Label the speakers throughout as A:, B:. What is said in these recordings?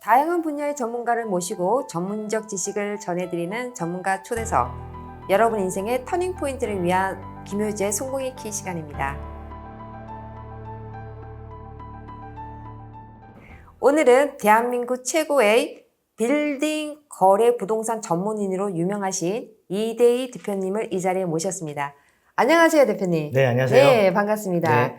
A: 다양한 분야의 전문가를 모시고 전문적 지식을 전해드리는 전문가 초대석. 여러분 인생의 터닝포인트를 위한 김효재의 성공의 키 시간입니다. 오늘은 대한민국 최고의 빌딩 거래 부동산 전문인으로 유명하신 이대희 대표님을 이 자리에 모셨습니다. 안녕하세요, 대표님.
B: 네, 안녕하세요.
A: 네, 반갑습니다.
B: 네.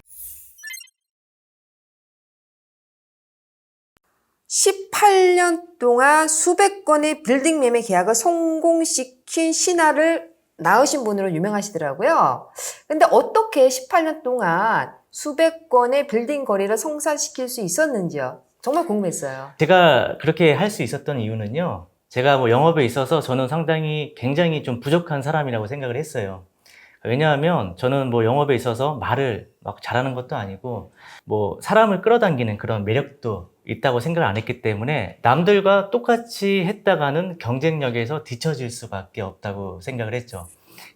A: 18년 동안 수백 건의 빌딩 매매 계약을 성공시킨 신화를 낳으신 분으로 유명하시더라고요. 근데 어떻게 18년 동안 수백 건의 빌딩 거래를 성사시킬 수 있었는지요? 정말 궁금했어요.
B: 제가 그렇게 할 수 있었던 이유는요. 제가 영업에 있어서 저는 상당히 굉장히 좀 부족한 사람이라고 생각을 했어요. 왜냐하면 저는 영업에 있어서 말을 막 잘하는 것도 아니고 사람을 끌어당기는 그런 매력도 있다고 생각을 안 했기 때문에 남들과 똑같이 했다가는 경쟁력에서 뒤처질 수밖에 없다고 생각을 했죠.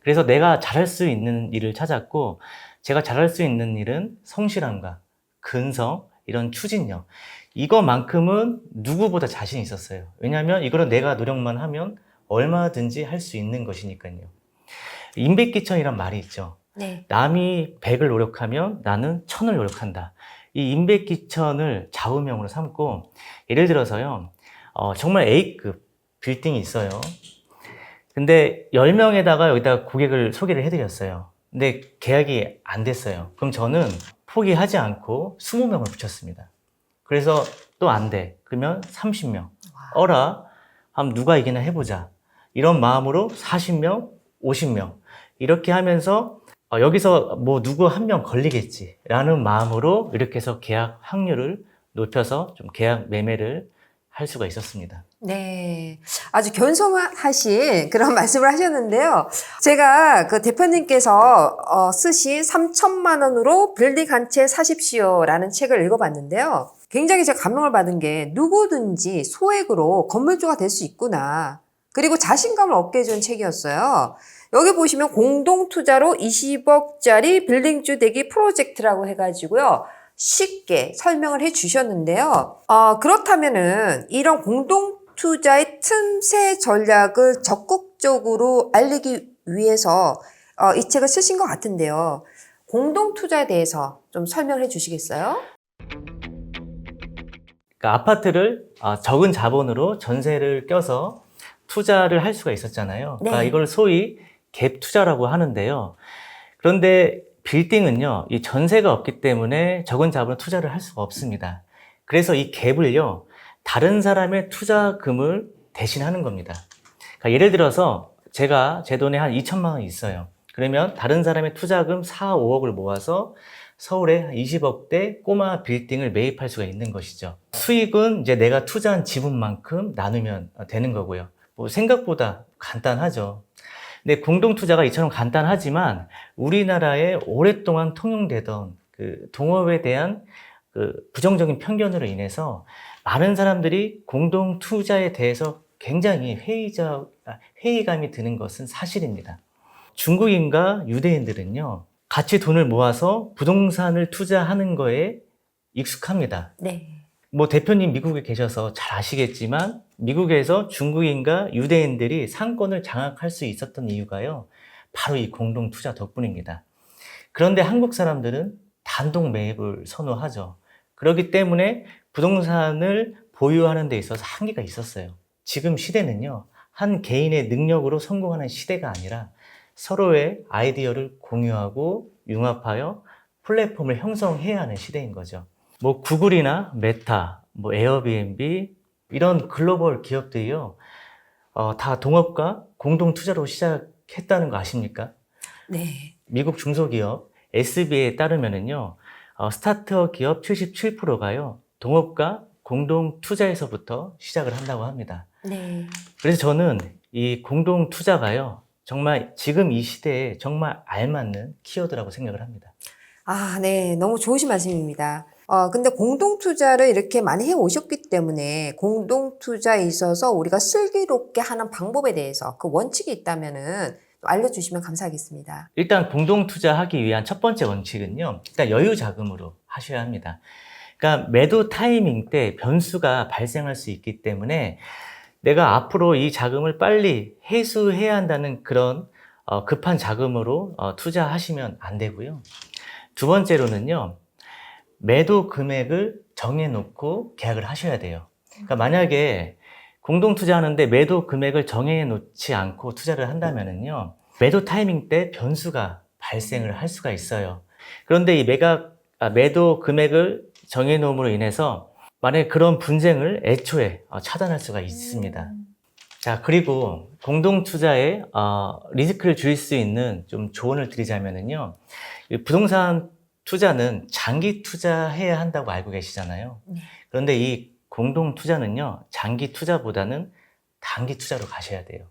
B: 그래서 내가 잘할 수 있는 일을 찾았고, 제가 잘할 수 있는 일은 성실함과 근성, 이런 추진력, 이거만큼은 누구보다 자신 있었어요. 왜냐하면 이거는 내가 노력만 하면 얼마든지 할 수 있는 것이니까요. 임백기천이란 말이 있죠.
A: 네.
B: 남이 100을 노력하면 나는 1000을 노력한다. 이 임백기천을 좌우명으로 삼고, 예를 들어서요, 정말 A급 빌딩이 있어요. 근데 10명에다가 여기다가 고객을 소개를 해드렸어요. 근데 계약이 안 됐어요. 그럼 저는 포기하지 않고 20명을 붙였습니다. 그래서 또 안 돼. 그러면 30명. 한번 누가 이기나 해보자. 이런 마음으로 40명, 50명. 이렇게 하면서 여기서 누구 한 명 걸리겠지 라는 마음으로 이렇게 해서 계약 확률을 높여서 좀 계약 매매를 할 수가 있었습니다.
A: 네. 아주 겸손하신 그런 말씀을 하셨는데요. 제가 그 대표님께서 쓰신 3천만 원으로 빌딩 한 채 사십시오라는 책을 읽어봤는데요. 굉장히 제가 감명을 받은 게 누구든지 소액으로 건물주가 될 수 있구나. 그리고 자신감을 얻게 해준 책이었어요. 여기 보시면 공동투자로 20억짜리 빌딩주 되기 프로젝트라고 해가지고요. 쉽게 설명을 해 주셨는데요. 그렇다면은 이런 공동투자의 틈새 전략을 적극적으로 알리기 위해서 이 책을 쓰신 것 같은데요. 공동투자에 대해서 좀 설명을 해 주시겠어요?
B: 그러니까 아파트를 적은 자본으로 전세를 껴서 투자를 할 수가 있었잖아요.
A: 네.
B: 그러니까 이걸 소위 갭 투자라고 하는데요. 그런데 빌딩은요, 이 전세가 없기 때문에 적은 자본으로 투자를 할 수가 없습니다. 그래서 이 갭을요, 다른 사람의 투자금을 대신하는 겁니다. 그러니까 예를 들어서 제가 제 돈에 한 2천만 원이 있어요. 그러면 다른 사람의 투자금 4, 5억을 모아서 서울에 20억대 꼬마 빌딩을 매입할 수가 있는 것이죠. 수익은 이제 내가 투자한 지분만큼 나누면 되는 거고요. 생각보다 간단하죠. 근데 공동투자가 이처럼 간단하지만 우리나라에 오랫동안 통용되던 그 동업에 대한 그 부정적인 편견으로 인해서 많은 사람들이 공동투자에 대해서 굉장히 회의감이 드는 것은 사실입니다. 중국인과 유대인들은요, 같이 돈을 모아서 부동산을 투자하는 거에 익숙합니다.
A: 네.
B: 대표님 미국에 계셔서 잘 아시겠지만 미국에서 중국인과 유대인들이 상권을 장악할 수 있었던 이유가요, 바로 이 공동 투자 덕분입니다. 그런데 한국 사람들은 단독 매입을 선호하죠. 그렇기 때문에 부동산을 보유하는 데 있어서 한계가 있었어요. 지금 시대는요, 한 개인의 능력으로 성공하는 시대가 아니라 서로의 아이디어를 공유하고 융합하여 플랫폼을 형성해야 하는 시대인 거죠. 구글이나 메타, 에어비앤비 이런 글로벌 기업들이요, 다 동업과 공동 투자로 시작했다는 거 아십니까?
A: 네.
B: 미국 중소기업 SBA에 따르면은요, 스타트업 기업 77%가요 동업과 공동 투자에서부터 시작을 한다고 합니다.
A: 네.
B: 그래서 저는 이 공동 투자가요, 정말 지금 이 시대에 정말 알맞는 키워드라고 생각을 합니다.
A: 네. 너무 좋으신 말씀입니다. 근데 공동투자를 이렇게 많이 해 오셨기 때문에 공동투자에 있어서 우리가 슬기롭게 하는 방법에 대해서 그 원칙이 있다면은 알려주시면 감사하겠습니다.
B: 일단 공동 투자하기 위한 첫 번째 원칙은요, 일단 여유 자금으로 하셔야 합니다. 그러니까 매도 타이밍 때 변수가 발생할 수 있기 때문에 내가 앞으로 이 자금을 빨리 회수해야 한다는 그런 급한 자금으로 투자하시면 안 되고요. 두 번째로는요, 매도 금액을 정해놓고 계약을 하셔야 돼요. 그러니까 만약에 공동 투자하는데 매도 금액을 정해놓지 않고 투자를 한다면은요, 매도 타이밍 때 변수가 발생을 할 수가 있어요. 그런데 이 매도 금액을 정해놓음으로 인해서 만약에 그런 분쟁을 애초에 차단할 수가 있습니다. 자, 그리고 공동 투자에 리스크를 줄일 수 있는 좀 조언을 드리자면은요, 이 부동산 투자는 장기 투자해야 한다고 알고 계시잖아요.
A: 네.
B: 그런데 이 공동 투자는요, 장기 투자보다는 단기 투자로 가셔야 돼요.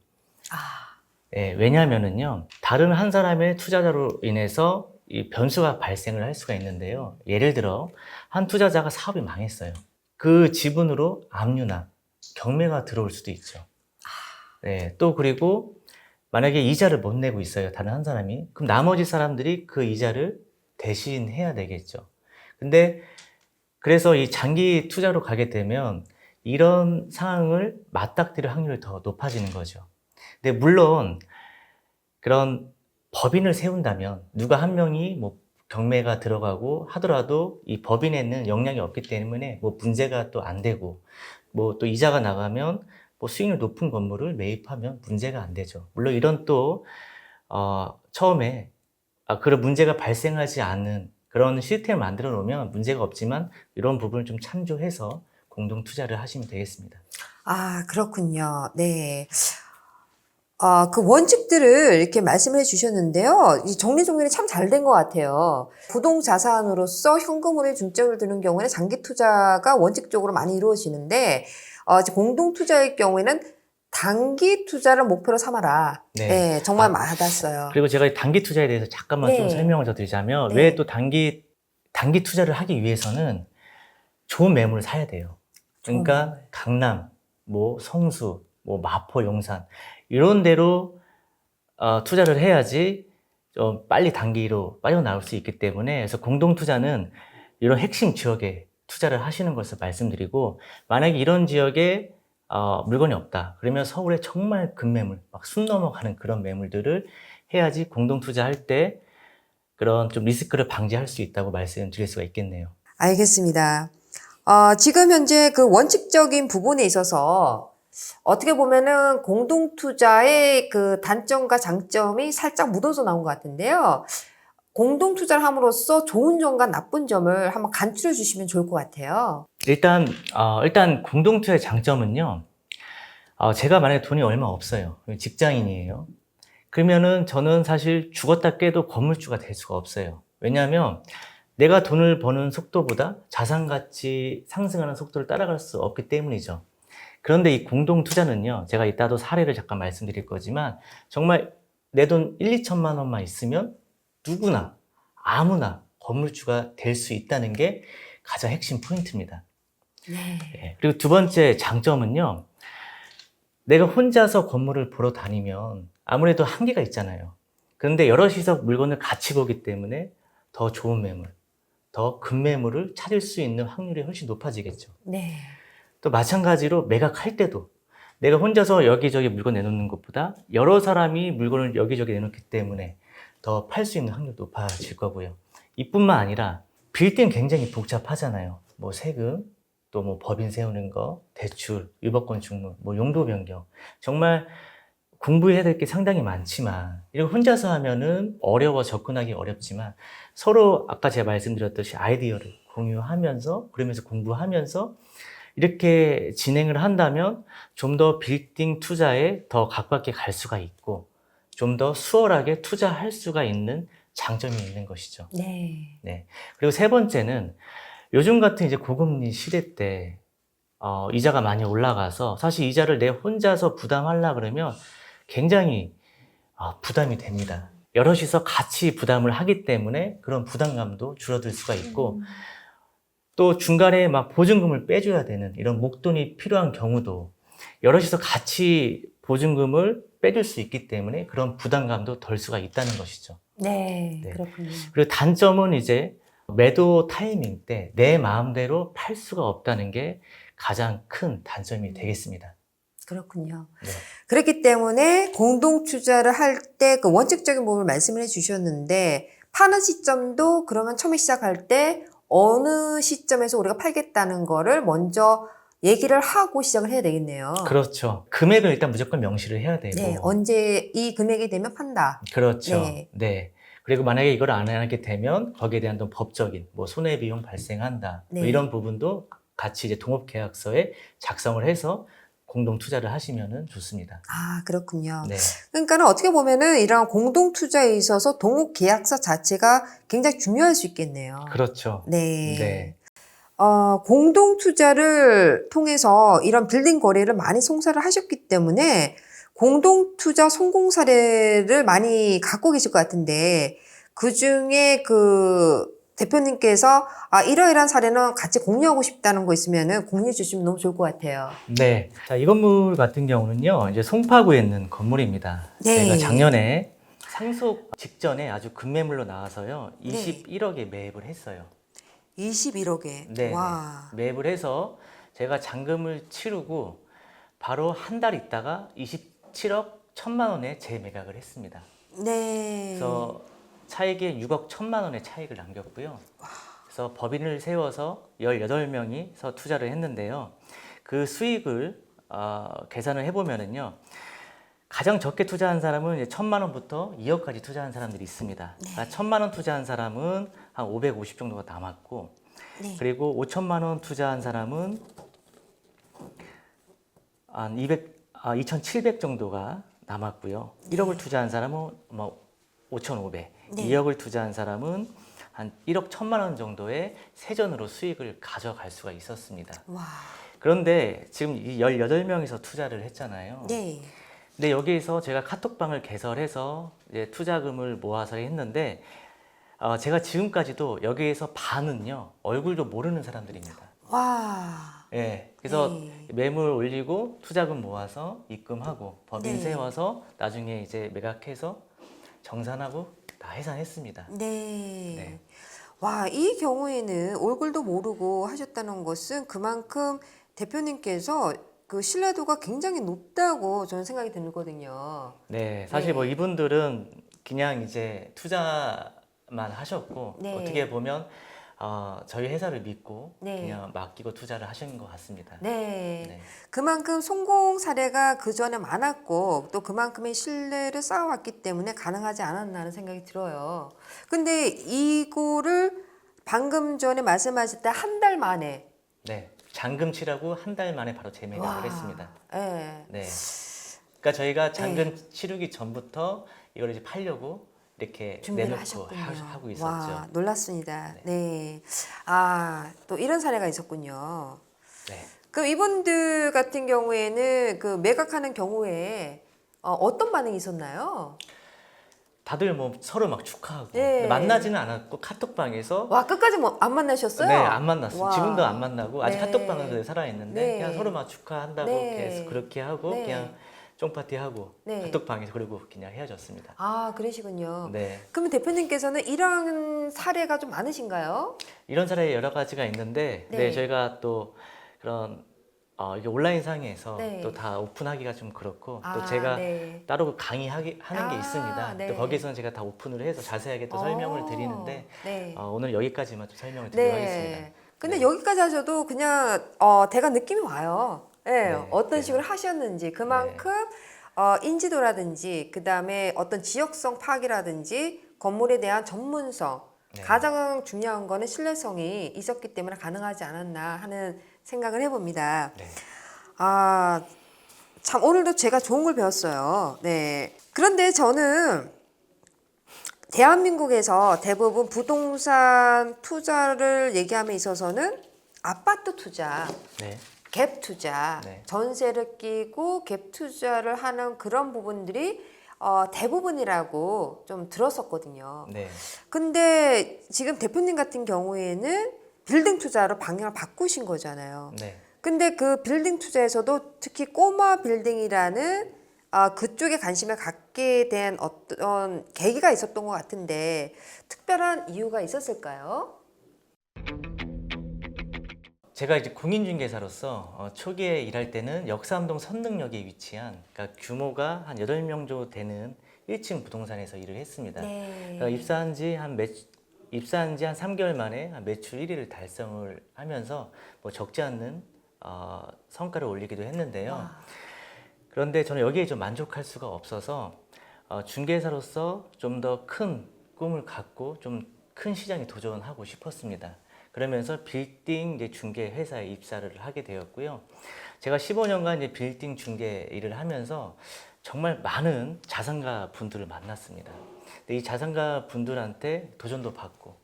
B: 네, 왜냐하면은요, 다른 한 사람의 투자자로 인해서 이 변수가 발생을 할 수가 있는데요. 예를 들어 한 투자자가 사업이 망했어요. 그 지분으로 압류나 경매가 들어올 수도 있죠. 네, 또 그리고 만약에 이자를 못 내고 있어요, 다른 한 사람이. 그럼 나머지 사람들이 그 이자를 대신해야 되겠죠. 근데 그래서 이 장기 투자로 가게 되면 이런 상황을 맞닥뜨릴 확률이 더 높아지는 거죠. 근데 물론 그런 법인을 세운다면 누가 한 명이 뭐 경매가 들어가고 하더라도 이 법인에는 역량이 없기 때문에 뭐 문제가 또 안 되고, 뭐 또 이자가 나가면 뭐 수익률 높은 건물을 매입하면 문제가 안 되죠. 물론 이런 또 처음에 그런 문제가 발생하지 않는 그런 시스템을 만들어 놓으면 문제가 없지만 이런 부분을 좀 참조해서 공동 투자를 하시면 되겠습니다.
A: 아, 그렇군요. 네. 그 원칙들을 이렇게 말씀해 주셨는데요. 이 정리정돈이 참 잘 된 것 같아요. 부동자산으로서 현금으로 중점을 두는 경우에는 장기 투자가 원칙적으로 많이 이루어지는데, 이제 공동투자의 경우에는 단기 투자를 목표로 삼아라.
B: 네.
A: 네, 정말 맞았어요.
B: 그리고 제가 이 단기 투자에 대해서 잠깐만 좀
A: 네.
B: 설명을 더 드리자면,
A: 네.
B: 왜 또 단기 투자를 하기 위해서는 좋은 매물을 사야 돼요. 그러니까 강남, 뭐 성수, 뭐 마포, 용산 이런 데로 투자를 해야지 좀 빨리 단기로 빠져나올 수 있기 때문에, 그래서 공동 투자는 이런 핵심 지역에 투자를 하시는 것을 말씀드리고, 만약에 이런 지역에 물건이 없다 그러면 서울에 정말 급매물, 막 숨 넘어가는 그런 매물들을 해야지 공동 투자할 때 그런 좀 리스크를 방지할 수 있다고 말씀드릴 수가 있겠네요.
A: 알겠습니다. 지금 현재 그 원칙적인 부분에 있어서 어떻게 보면은 공동투자의 그 단점과 장점이 살짝 묻어서 나온 것 같은데요. 공동투자를 함으로써 좋은 점과 나쁜 점을 한번 간추려 주시면 좋을 것 같아요.
B: 일단 공동 투자의 장점은요. 제가 만약에 돈이 얼마 없어요. 직장인이에요. 그러면은 저는 사실 죽었다 깨도 건물주가 될 수가 없어요. 왜냐하면 내가 돈을 버는 속도보다 자산 가치 상승하는 속도를 따라갈 수 없기 때문이죠. 그런데 이 공동 투자는요, 제가 이따도 사례를 잠깐 말씀드릴 거지만 정말 내 돈 1, 2천만 원만 있으면 누구나 아무나 건물주가 될 수 있다는 게 가장 핵심 포인트입니다. 네. 그리고 두 번째 장점은요, 내가 혼자서 건물을 보러 다니면 아무래도 한계가 있잖아요. 그런데 여럿이서 물건을 같이 보기 때문에 더 좋은 매물, 더 급매물을 찾을 수 있는 확률이 훨씬 높아지겠죠.
A: 네.
B: 또 마찬가지로 매각할 때도 내가 혼자서 여기저기 물건 내놓는 것보다 여러 사람이 물건을 여기저기 내놓기 때문에 더 팔 수 있는 확률이 높아질 거고요. 이뿐만 아니라 빌딩 굉장히 복잡하잖아요. 뭐 세금, 또 뭐 법인 세우는 거, 대출, 유법권 중물, 뭐 용도 변경. 정말 공부해야 될 게 상당히 많지만, 이렇게 혼자서 하면은 접근하기 어렵지만, 서로 아까 제가 말씀드렸듯이 아이디어를 공유하면서, 그러면서 공부하면서, 이렇게 진행을 한다면 좀 더 빌딩 투자에 더 가깝게 갈 수가 있고, 좀 더 수월하게 투자할 수가 있는 장점이 있는 것이죠.
A: 네.
B: 네. 그리고 세 번째는 요즘 같은 이제 고금리 시대 때 이자가 많이 올라가서 사실 이자를 내 혼자서 부담하려 그러면 굉장히 부담이 됩니다. 여럿이서 같이 부담을 하기 때문에 그런 부담감도 줄어들 수가 있고, 또 중간에 막 보증금을 빼줘야 되는 이런 목돈이 필요한 경우도 여럿이서 같이 보증금을 빼줄 수 있기 때문에 그런 부담감도 덜 수가 있다는 것이죠.
A: 네,
B: 네.
A: 그렇군요.
B: 그리고 단점은 이제 매도 타이밍 때 내 마음대로 팔 수가 없다는 게 가장 큰 단점이 되겠습니다.
A: 그렇군요.
B: 네.
A: 그렇기 때문에 공동 투자를 할 때 그 원칙적인 부분을 말씀을 해주셨는데 파는 시점도 그러면 처음에 시작할 때 어느 시점에서 우리가 팔겠다는 거를 먼저 얘기를 하고 시작을 해야 되겠네요.
B: 그렇죠. 금액을 일단 무조건 명시를 해야 되고.
A: 네, 언제 이 금액이 되면 판다.
B: 그렇죠.
A: 네.
B: 네. 그리고 만약에 이걸 안 하게 되면 거기에 대한 또 법적인 뭐 손해비용 발생한다. 뭐
A: 네.
B: 이런 부분도 같이 이제 동업계약서에 작성을 해서 공동 투자를 하시면은 좋습니다.
A: 아, 그렇군요.
B: 네.
A: 그러니까는 어떻게 보면은 이런 공동 투자에 있어서 동업 계약서 자체가 굉장히 중요할 수 있겠네요.
B: 그렇죠.
A: 네.
B: 네.
A: 공동 투자를 통해서 이런 빌딩 거래를 많이 송사를 하셨기 때문에 공동 투자 성공 사례를 많이 갖고 계실 것 같은데 그 중에 그 대표님께서 이러이러한 사례는 같이 공유하고 싶다는 거 있으면은 공유해 주시면 너무 좋을 것 같아요.
B: 네. 자, 이 건물 같은 경우는요, 이제 송파구에 있는 건물입니다.
A: 네.
B: 제가 작년에 상속 직전에 아주 급매물로 나와서요,
A: 네.
B: 21억에 매입을 했어요.
A: 21억에.
B: 네.
A: 와.
B: 매입을 해서 제가 잔금을 치르고 바로 한 달 있다가 27억 1천만 원에 재매각을 했습니다.
A: 네.
B: 그래서 차익에 6억 1천만 원의 차익을 남겼고요. 그래서 법인을 세워서 18명이서 투자를 했는데요. 그 수익을 계산을 해보면은요. 가장 적게 투자한 사람은 이제 1천만 원부터 2억까지 투자한 사람들이 있습니다. 그러니까 1천만 원 투자한 사람은 한 550 정도가 남았고,
A: 네.
B: 그리고 5천만 원 투자한 사람은 한 2,700 정도가 남았고요. 1억을 투자한 사람은 뭐 5,500,
A: 네.
B: 2억을 투자한 사람은 한 1억 1천만 원 정도의 세전으로 수익을 가져갈 수가 있었습니다.
A: 와.
B: 그런데 지금 이 18명이서 투자를 했잖아요.
A: 네.
B: 근데 여기에서 제가 카톡방을 개설해서 이제 투자금을 모아서 했는데 제가 지금까지도 여기에서 반은요 얼굴도 모르는 사람들입니다.
A: 와.
B: 예, 그래서
A: 네.
B: 매물 올리고 투자금 모아서 입금하고 법인
A: 네.
B: 세워서 나중에 이제 매각해서 정산하고 다 해산했습니다.
A: 네.
B: 네.
A: 와, 이 경우에는 얼굴도 모르고 하셨다는 것은 그만큼 대표님께서 그 신뢰도가 굉장히 높다고 저는 생각이 들거든요.
B: 네, 사실
A: 네.
B: 뭐 이분들은 그냥 이제 투자만 하셨고
A: 네.
B: 어떻게 보면 저희 회사를 믿고
A: 네.
B: 그냥 맡기고 투자를 하신 것 같습니다.
A: 네.
B: 네.
A: 그만큼 성공 사례가 그 전에 많았고 또 그만큼의 신뢰를 쌓아왔기 때문에 가능하지 않았나 하는 생각이 들어요. 근데 이거를 방금 전에 말씀하실 때 한 달 만에
B: 네, 잔금 치라고 한 달 만에 바로 재매각을
A: 와.
B: 했습니다.
A: 네.
B: 네. 그러니까 저희가 잔금 치르기 전부터 이걸 이제 팔려고 이렇게
A: 준비를
B: 내놓고
A: 하셨군요.
B: 하고 있었죠.
A: 와, 놀랐습니다.
B: 네.
A: 네. 또 이런 사례가 있었군요.
B: 네.
A: 그럼 이분들 같은 경우에는 그 매각하는 경우에 어떤 반응이 있었나요?
B: 다들 뭐 서로 막 축하하고
A: 네.
B: 근데 만나지는 않았고 카톡방에서
A: 와, 끝까지 뭐 안 만나셨어요?
B: 네, 안 만났어요.
A: 와.
B: 지금도 안 만나고 아직
A: 네.
B: 카톡방은 살아 있는데
A: 네.
B: 그냥 서로 막 축하한다고
A: 네.
B: 계속 그렇게 하고
A: 네.
B: 그냥 쫑파티 하고
A: 네.
B: 카톡방에서 그리고 그냥 헤어졌습니다.
A: 아, 그러시군요.
B: 네.
A: 그러면 대표님께서는 이런 사례가 좀 많으신가요?
B: 이런 사례 여러 가지가 있는데
A: 네.
B: 네, 저희가 또 그런 이게 온라인 상에서
A: 네.
B: 또 다 오픈하기가 좀 그렇고 또
A: 아,
B: 제가
A: 네.
B: 따로 강의하는 게
A: 아,
B: 있습니다.
A: 네.
B: 또 거기서는 제가 다 오픈을 해서 자세하게 또 설명을 드리는데
A: 네.
B: 오늘 여기까지만 좀 설명을 드리도록 하겠습니다.
A: 근데
B: 네.
A: 여기까지 하셔도 그냥 대강 느낌이 와요. 네.
B: 네,
A: 어떤
B: 네.
A: 식으로 하셨는지 그만큼 인지도라든지 그다음에 어떤 지역성 파악이라든지 건물에 대한 전문성
B: 네.
A: 가장 중요한 거는 신뢰성이 있었기 때문에 가능하지 않았나 하는 생각을 해봅니다.
B: 네.
A: 참 오늘도 제가 좋은 걸 배웠어요. 네. 그런데 저는 대한민국에서 대부분 부동산 투자를 얘기함에 있어서는 아파트 투자,
B: 네.
A: 갭 투자,
B: 네.
A: 전세를 끼고 갭 투자를 하는 그런 부분들이 대부분이라고 좀 들었었거든요.
B: 네.
A: 근데 지금 대표님 같은 경우에는 빌딩 투자로 방향을 바꾸신 거잖아요.
B: 네.
A: 근데 그 빌딩 투자에서도 특히 꼬마 빌딩이라는 그쪽에 관심을 갖게 된 어떤 계기가 있었던 것 같은데 특별한 이유가 있었을까요?
B: 제가 이제 공인중개사로서 초기에 일할 때는 역삼동 선능역에 위치한 그러니까 규모가 한 8명 정도 되는 1층 부동산에서 일을 했습니다.
A: 네.
B: 그러니까 입사한 지 한 3개월 만에 한 매출 1위를 달성을 하면서 뭐 적지 않는 성과를 올리기도 했는데요.
A: 와.
B: 그런데 저는 여기에 좀 만족할 수가 없어서 중개사로서 좀 더 큰 꿈을 갖고 좀 큰 시장에 도전하고 싶었습니다. 그러면서 빌딩 이제 중개 회사에 입사를 하게 되었고요. 제가 15년간 이제 빌딩 중개 일을 하면서 정말 많은 자산가 분들을 만났습니다. 근데 이 자산가 분들한테 도전도 받고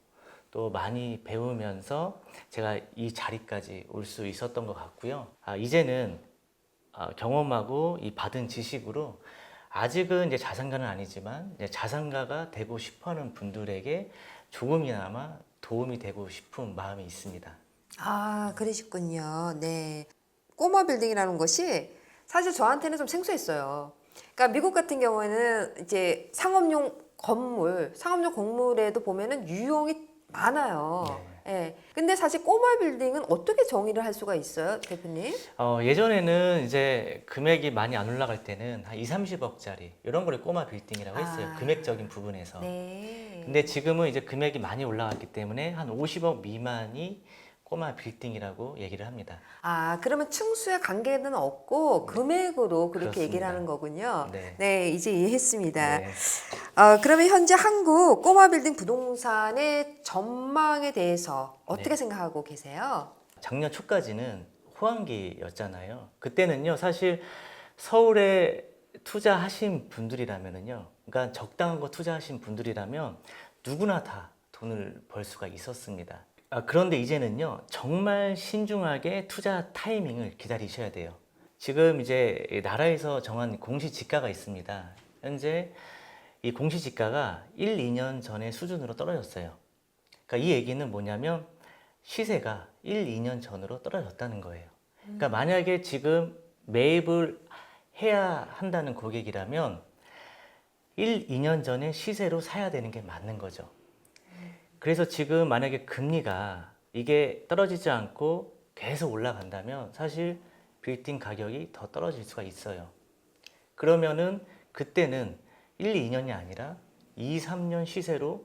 B: 또 많이 배우면서 제가 이 자리까지 올 수 있었던 것 같고요. 이제는 경험하고 이 받은 지식으로 아직은 이제 자산가는 아니지만 이제 자산가가 되고 싶어하는 분들에게 조금이나마 도움이 되고 싶은 마음이 있습니다.
A: 아, 그러시군요. 네. 꼬마 빌딩이라는 것이 사실 저한테는 좀 생소했어요. 그러니까 미국 같은 경우에는 이제 상업용 건물에도 보면은 유형이 많아요. 예. 근데 사실 꼬마 빌딩은 어떻게 정의를 할 수가 있어요, 대표님?
B: 예전에는 이제 금액이 많이 안 올라갈 때는 한 2, 30억짜리 이런 거를 꼬마 빌딩이라고 했어요. 금액적인 부분에서.
A: 네.
B: 근데 지금은 이제 금액이 많이 올라갔기 때문에 한 50억 미만이 꼬마 빌딩이라고 얘기를 합니다.
A: 아, 그러면 층수의 관계는 없고 금액으로 그렇게
B: 그렇습니다.
A: 얘기를 하는 거군요.
B: 네.
A: 네, 이제 이해했습니다.
B: 네.
A: 그러면 현재 한국 꼬마 빌딩 부동산의 전망에 대해서 어떻게
B: 네.
A: 생각하고 계세요?
B: 작년 초까지는 호황기였잖아요. 그때는요, 사실 서울에 투자하신 분들이라면은요, 그러니까 적당한 거 투자하신 분들이라면 누구나 다 돈을 벌 수가 있었습니다. 그런데 이제는요, 정말 신중하게 투자 타이밍을 기다리셔야 돼요. 지금 이제 나라에서 정한 공시지가가 있습니다. 현재 이 공시지가가 1, 2년 전의 수준으로 떨어졌어요. 그러니까 이 얘기는 뭐냐면 시세가 1, 2년 전으로 떨어졌다는 거예요. 그러니까 만약에 지금 매입을 해야 한다는 고객이라면 1, 2년 전에 시세로 사야 되는 게 맞는 거죠. 그래서 지금 만약에 금리가 이게 떨어지지 않고 계속 올라간다면 사실 빌딩 가격이 더 떨어질 수가 있어요. 그러면은 그때는 1, 2년이 아니라 2, 3년 시세로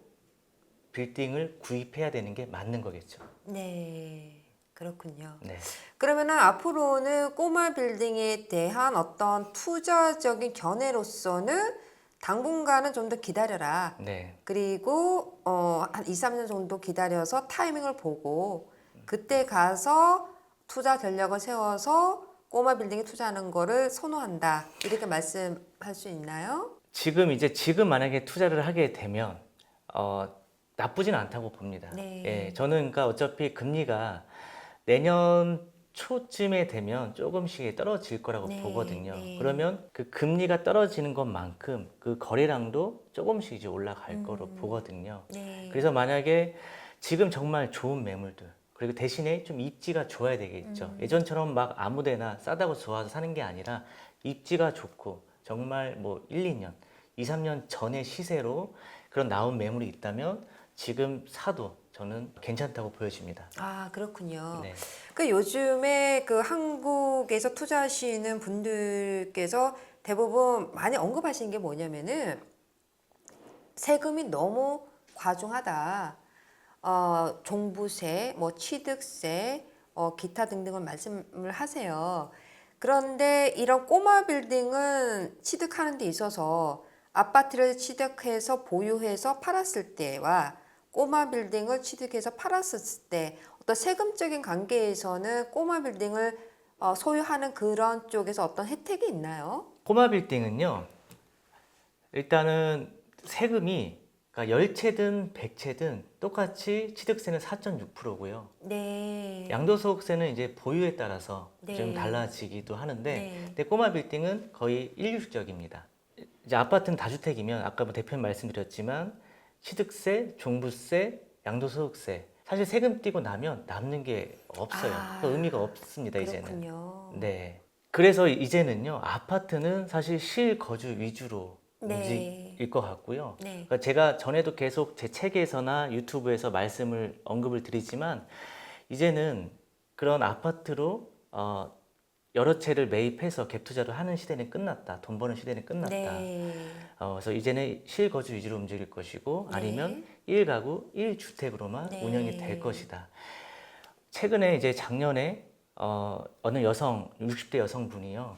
B: 빌딩을 구입해야 되는 게 맞는 거겠죠.
A: 네, 그렇군요.
B: 네.
A: 그러면은 앞으로는 꼬마 빌딩에 대한 어떤 투자적인 견해로서는 당분간은 좀 더 기다려라.
B: 네.
A: 그리고 한 2, 3년 정도 기다려서 타이밍을 보고 그때 가서 투자 전략을 세워서 꼬마 빌딩에 투자하는 거를 선호한다. 이렇게 말씀할 수 있나요?
B: 지금 만약에 투자를 하게 되면 나쁘진 않다고 봅니다.
A: 네.
B: 예, 저는 그러니까 어차피 금리가 내년 초쯤에 되면 조금씩 떨어질 거라고
A: 네,
B: 보거든요.
A: 네.
B: 그러면 그 금리가 떨어지는 것만큼 그 거래량도 조금씩 이제 올라갈 거로 보거든요.
A: 네.
B: 그래서 만약에 지금 정말 좋은 매물들 그리고 대신에 좀 입지가 좋아야 되겠죠. 예전처럼 막 아무데나 싸다고 좋아서 사는 게 아니라 입지가 좋고 정말 뭐 1, 2년, 2, 3년 전의 시세로 그런 나온 매물이 있다면 지금 사도 저는 괜찮다고 보여집니다.
A: 아, 그렇군요.
B: 네.
A: 그 요즘에 그 한국에서 투자하시는 분들께서 대부분 많이 언급하시는 게 뭐냐면은 세금이 너무 과중하다. 종부세, 뭐 취득세, 기타 등등을 말씀을 하세요. 그런데 이런 꼬마 빌딩은 취득하는 데 있어서 아파트를 취득해서 보유해서 팔았을 때와 꼬마 빌딩을 취득해서 팔았을 때 어떤 세금적인 관계에서는 꼬마 빌딩을 소유하는 그런 쪽에서 어떤 혜택이 있나요?
B: 꼬마 빌딩은요, 일단은 세금이 그러니까 10채든 100채든 똑같이 취득세는 4.6%고요.
A: 네.
B: 양도소득세는 이제 보유에 따라서
A: 네.
B: 좀 달라지기도 하는데,
A: 네.
B: 근데 꼬마 빌딩은 거의 일률적입니다. 이제 아파트는 다주택이면 아까 뭐 대표님 말씀드렸지만 취득세, 종부세, 양도소득세 사실 세금 떼고 나면 남는 게 없어요. 그 의미가 없습니다.
A: 그렇군요.
B: 이제는. 네. 그래서 이제는요 아파트는 사실 실거주 위주로
A: 네.
B: 움직일 것 같고요.
A: 네.
B: 그러니까 제가 전에도 계속 제 책에서나 유튜브에서 언급을 드리지만 이제는 그런 아파트로 여러 채를 매입해서 갭 투자를 하는 시대는 끝났다. 돈 버는 시대는 끝났다.
A: 네.
B: 그래서 이제는 실거주 위주로 움직일 것이고 아니면 1가구 1주택으로만
A: 네.
B: 운영이 될 것이다. 최근에 이제 작년에 어느 여성 60대 여성분이요.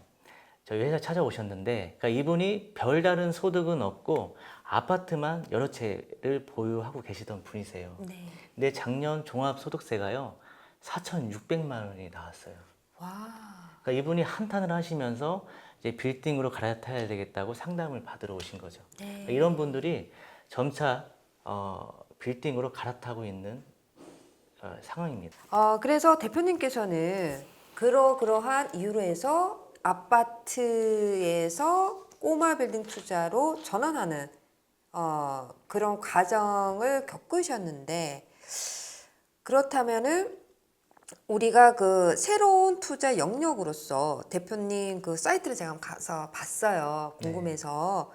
B: 저희 회사 찾아오셨는데 그러니까 이분이 별다른 소득은 없고 아파트만 여러 채를 보유하고 계시던 분이세요.
A: 네.
B: 근데 작년 종합소득세가요 4,600만 원이 나왔어요.
A: 와.
B: 그러니까 이분이 한탄을 하시면서 이제 빌딩으로 갈아타야 되겠다고 상담을 받으러 오신 거죠.
A: 네.
B: 그러니까 이런 분들이 점차 빌딩으로 갈아타고 있는 상황입니다.
A: 그래서 대표님께서는 그러한 이유로 해서 아파트에서 꼬마 빌딩 투자로 전환하는 그런 과정을 겪으셨는데 그렇다면은 우리가 그 새로운 투자 영역으로서 대표님 그 사이트를 제가 한번 가서 봤어요. 궁금해서.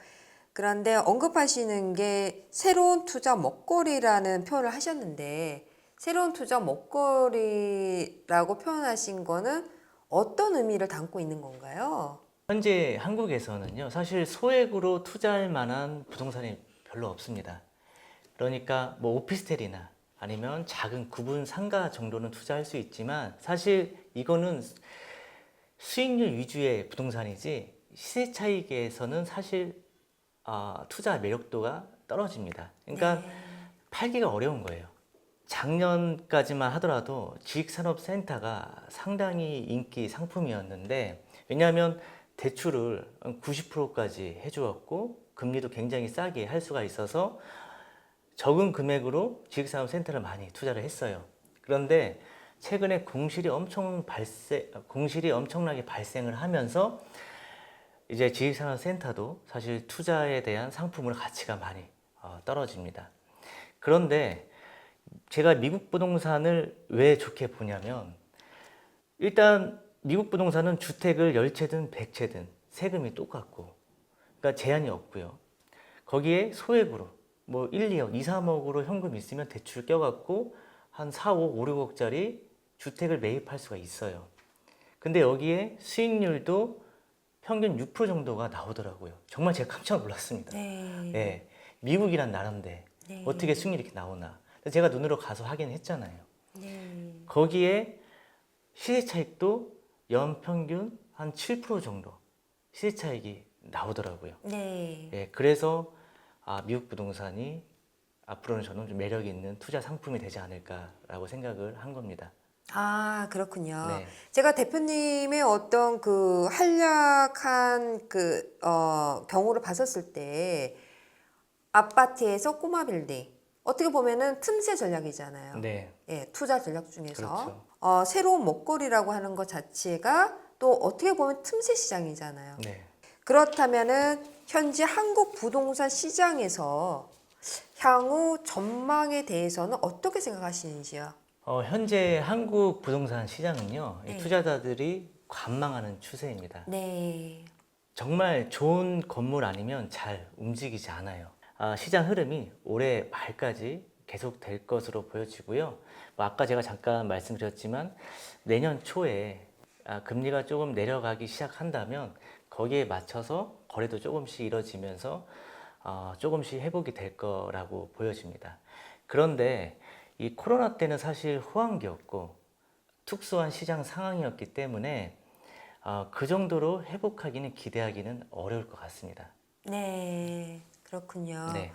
A: 그런데 언급하시는 게 새로운 투자 먹거리라는 표현을 하셨는데 새로운 투자 먹거리라고 표현하신 거는 어떤 의미를 담고 있는 건가요?
B: 현재 한국에서는요, 사실 소액으로 투자할 만한 부동산이 별로 없습니다. 그러니까 뭐 오피스텔이나 아니면 작은 구분 상가 정도는 투자할 수 있지만 사실 이거는 수익률 위주의 부동산이지 시세 차익에서는 사실 투자 매력도가 떨어집니다. 그러니까 팔기가 어려운 거예요. 작년까지만 하더라도 지식산업센터가 상당히 인기 상품이었는데 왜냐하면 대출을 90%까지 해주었고 금리도 굉장히 싸게 할 수가 있어서 적은 금액으로 지식산업센터를 많이 투자를 했어요. 그런데 최근에 공실이 엄청나게 발생을 하면서 이제 지식산업센터도 사실 투자에 대한 상품의 가치가 많이 떨어집니다. 그런데 제가 미국 부동산을 왜 좋게 보냐면 일단 미국 부동산은 주택을 10채든 100채든 세금이 똑같고 그러니까 제한이 없고요. 거기에 소액으로 뭐 1, 2억, 2, 3억으로 현금 있으면 대출 껴갖고 한 4, 5, 5, 6억짜리 주택을 매입할 수가 있어요. 근데 여기에 수익률도 평균 6% 정도가 나오더라고요. 정말 제가 깜짝 놀랐습니다.
A: 네.
B: 예, 미국이란 나라인데
A: 네.
B: 어떻게 수익률이 이렇게 나오나. 제가 눈으로 가서 확인했잖아요.
A: 네.
B: 거기에 시세 차익도 연평균 한 7% 정도 시세 차익이 나오더라고요.
A: 네.
B: 예, 그래서 미국 부동산이 앞으로는 저는 좀 매력 있는 투자 상품이 되지 않을까라고 생각을 한 겁니다.
A: 그렇군요.
B: 네.
A: 제가 대표님의 어떤 그 한략한 그 경우를 봤었을 때 아파트에서 꼬마 빌딩 어떻게 보면은 틈새 전략이잖아요.
B: 네,
A: 예, 투자 전략 중에서
B: 그렇죠.
A: 새로운 먹거리라고 하는 것 자체가 또 어떻게 보면 틈새 시장이잖아요.
B: 네.
A: 그렇다면은 현재 한국 부동산 시장에서 향후 전망에 대해서는 어떻게 생각하시는지요?
B: 현재 한국 부동산 시장은요, 이
A: 네.
B: 투자자들이 관망하는 추세입니다.
A: 네.
B: 정말 좋은 건물 아니면 잘 움직이지 않아요. 시장 흐름이 올해 말까지 계속될 것으로 보여지고요. 뭐 아까 제가 잠깐 말씀드렸지만 내년 초에 금리가 조금 내려가기 시작한다면 거기에 맞춰서 거래도 조금씩 이뤄지면서 조금씩 회복이 될 거라고 보여집니다. 그런데 이 코로나 때는 사실 호황기였고 특수한 시장 상황이었기 때문에 그 정도로 회복하기는 기대하기는 어려울 것 같습니다.
A: 네. 그렇군요.
B: 네.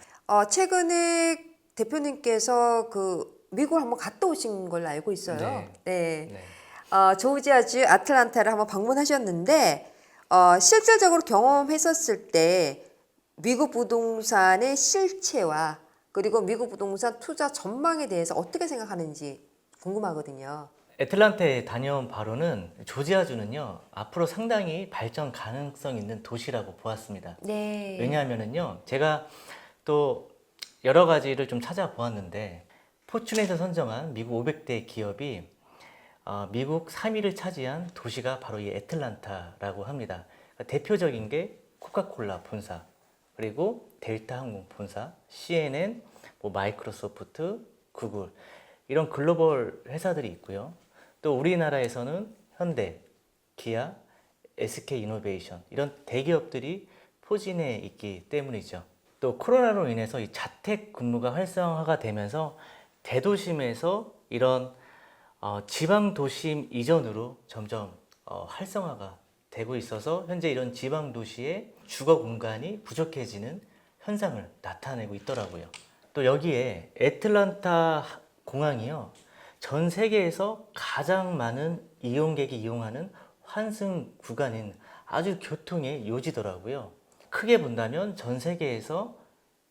A: 최근에 대표님께서 그 미국을 한번 갔다 오신 걸로 알고 있어요.
B: 네.
A: 네.
B: 네.
A: 조지아주 아틀란타를 한번 방문하셨는데 실질적으로 경험했었을 때 미국 부동산의 실체와 그리고 미국 부동산 투자 전망에 대해서 어떻게 생각하는지 궁금하거든요.
B: 애틀란타에 다녀온 바로는 조지아주는요 앞으로 상당히 발전 가능성 있는 도시라고 보았습니다.
A: 네.
B: 왜냐하면은요 제가 또 여러 가지를 좀 찾아보았는데 포춘에서 선정한 미국 500대 기업이 미국 3위를 차지한 도시가 바로 이 애틀란타라고 합니다. 그러니까 대표적인 게 코카콜라 본사, 그리고 델타 항공 본사, CNN, 뭐 마이크로소프트, 구글 이런 글로벌 회사들이 있고요. 또 우리나라에서는 현대, 기아, SK이노베이션 이런 대기업들이 포진해 있기 때문이죠. 또 코로나로 인해서 이 자택 근무가 활성화가 되면서 대도심에서 이런 지방 도심 이전으로 점점 활성화가 되고 있어서 현재 이런 지방 도시의 주거 공간이 부족해지는 현상을 나타내고 있더라고요. 또 여기에 애틀란타 공항이요, 전 세계에서 가장 많은 이용객이 이용하는 환승 구간인 아주 교통의 요지더라고요. 크게 본다면 전 세계에서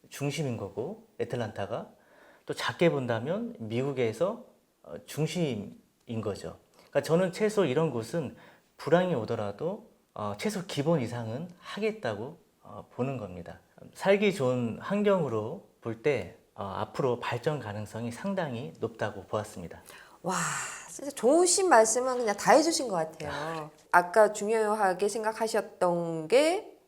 B: 중심인 거고 애틀란타가, 또 작게 본다면 미국에서 중심인 거죠. 그러니까 저는 최소 이런 곳은 불황이 오더라도 최소 기본 이상은 하겠다고 보는 겁니다. 살기 좋은 환경으로 볼 때 앞으로 발전 가능성이 상당히 높다고 보았습니다.
A: 와, 진짜 좋으신 말씀은 그냥 다 해주신 것 같아요. 아까 중요하게 생각하셨던 게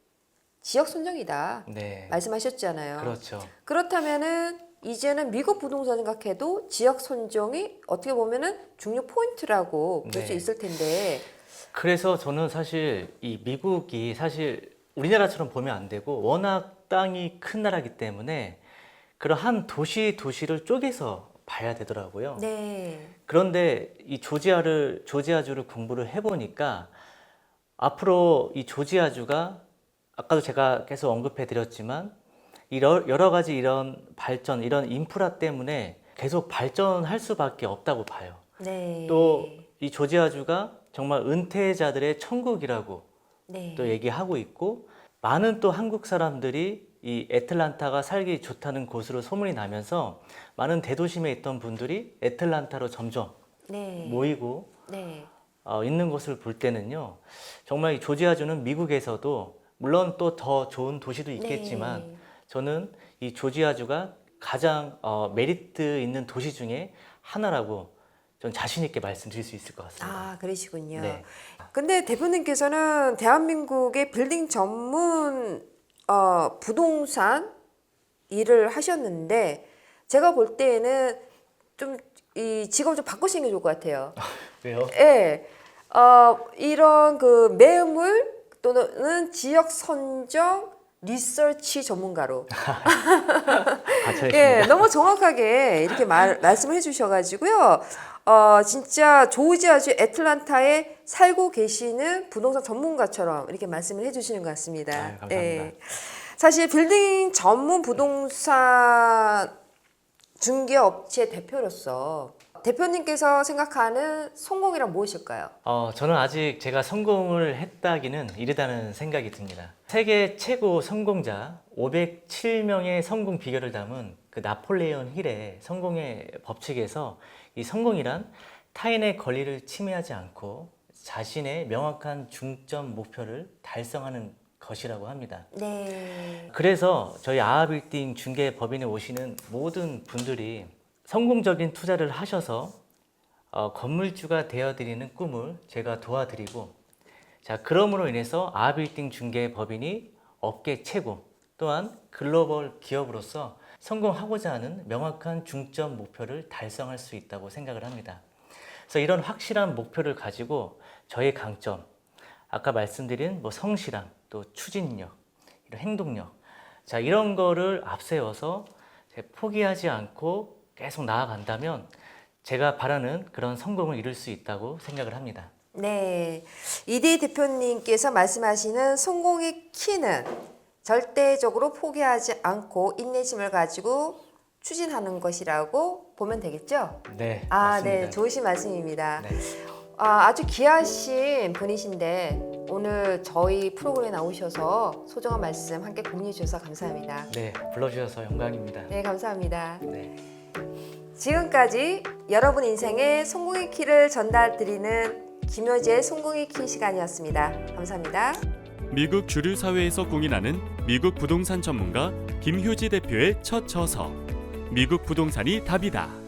A: 지역 선정이다.
B: 네,
A: 말씀하셨잖아요.
B: 그렇죠.
A: 그렇다면은 이제는 미국 부동산 생각해도 지역 선정이 어떻게 보면은 중요 포인트라고 볼 수
B: 네.
A: 있을 텐데.
B: 그래서 저는 사실 이 미국이 사실 우리나라처럼 보면 안 되고 워낙 땅이 큰 나라이기 때문에 그런 한 도시를 쪼개서 봐야 되더라고요.
A: 네.
B: 그런데 이 조지아주를 공부를 해보니까 앞으로 이 조지아주가 아까도 제가 계속 언급해 드렸지만 여러 가지 이런 발전, 이런 인프라 때문에 계속 발전할 수밖에 없다고 봐요.
A: 네.
B: 또 이 조지아주가 정말 은퇴자들의 천국이라고
A: 네.
B: 또 얘기하고 있고, 많은 또 한국 사람들이 이 애틀란타가 살기 좋다는 곳으로 소문이 나면서 많은 대도심에 있던 분들이 애틀란타로 점점
A: 네.
B: 모이고
A: 네.
B: 있는 것을 볼 때는요, 정말 이 조지아주는 미국에서도 물론 또 더 좋은 도시도 있겠지만
A: 네.
B: 저는 이 조지아주가 가장 메리트 있는 도시 중에 하나라고 전 자신 있게 말씀드릴 수 있을 것 같습니다.
A: 아, 그러시군요.
B: 네.
A: 근데 대표님께서는 대한민국의 빌딩 전문 부동산 일을 하셨는데 제가 볼 때에는 좀 이 직업을 좀 바꾸시는 게 좋을 것 같아요.
B: 왜요?
A: 예. 이런 그 매물 또는 지역 선정 리서치 전문가로.
B: 갇혀있습니다.
A: 예, 너무 정확하게 이렇게 말씀을 해주셔가지고요. 진짜 조지아주 애틀란타에 살고 계시는 부동산 전문가처럼 이렇게 말씀을 해주시는 것 같습니다.
B: 아유, 감사합니다.
A: 예. 사실 빌딩 전문 부동산 중개업체 대표로서 대표님께서 생각하는 성공이란 무엇일까요?
B: 저는 아직 제가 성공을 했다기는 이르다는 생각이 듭니다. 세계 최고 성공자 507명의 성공 비결을 담은 그 나폴레온 힐의 성공의 법칙에서 이 성공이란 타인의 권리를 침해하지 않고 자신의 명확한 중점 목표를 달성하는 것이라고 합니다.
A: 네.
B: 그래서 저희 아하빌딩 중개법인에 오시는 모든 분들이 성공적인 투자를 하셔서 건물주가 되어드리는 꿈을 제가 도와드리고, 자, 그럼으로 인해서 아하빌딩 중개법인이 업계 최고 또한 글로벌 기업으로서 성공하고자 하는 명확한 중점 목표를 달성할 수 있다고 생각을 합니다. 그래서 이런 확실한 목표를 가지고 저의 강점, 아까 말씀드린 성실함, 또 추진력, 이런 행동력, 자, 이런 거를 앞세워서 포기하지 않고 계속 나아간다면 제가 바라는 그런 성공을 이룰 수 있다고 생각을 합니다.
A: 네. 이대희 대표님께서 말씀하시는 성공의 키는 절대적으로 포기하지 않고 인내심을 가지고 추진하는 것이라고 보면 되겠죠?
B: 네,
A: 아,
B: 맞습니다.
A: 네. 좋으신 말씀입니다.
B: 네.
A: 아주 귀하신 분이신데 오늘 저희 프로그램에 나오셔서 소중한 말씀 함께 공유해 주셔서 감사합니다.
B: 네, 불러주셔서 영광입니다.
A: 네, 감사합니다.
B: 네.
A: 지금까지 여러분 인생의 성공의 키를 전달드리는 김효재의 성공의 키 시간이었습니다. 감사합니다.
C: 미국 주류 사회에서 공인하는 미국 부동산 전문가 김효지 대표의 첫 저서 미국 부동산이 답이다.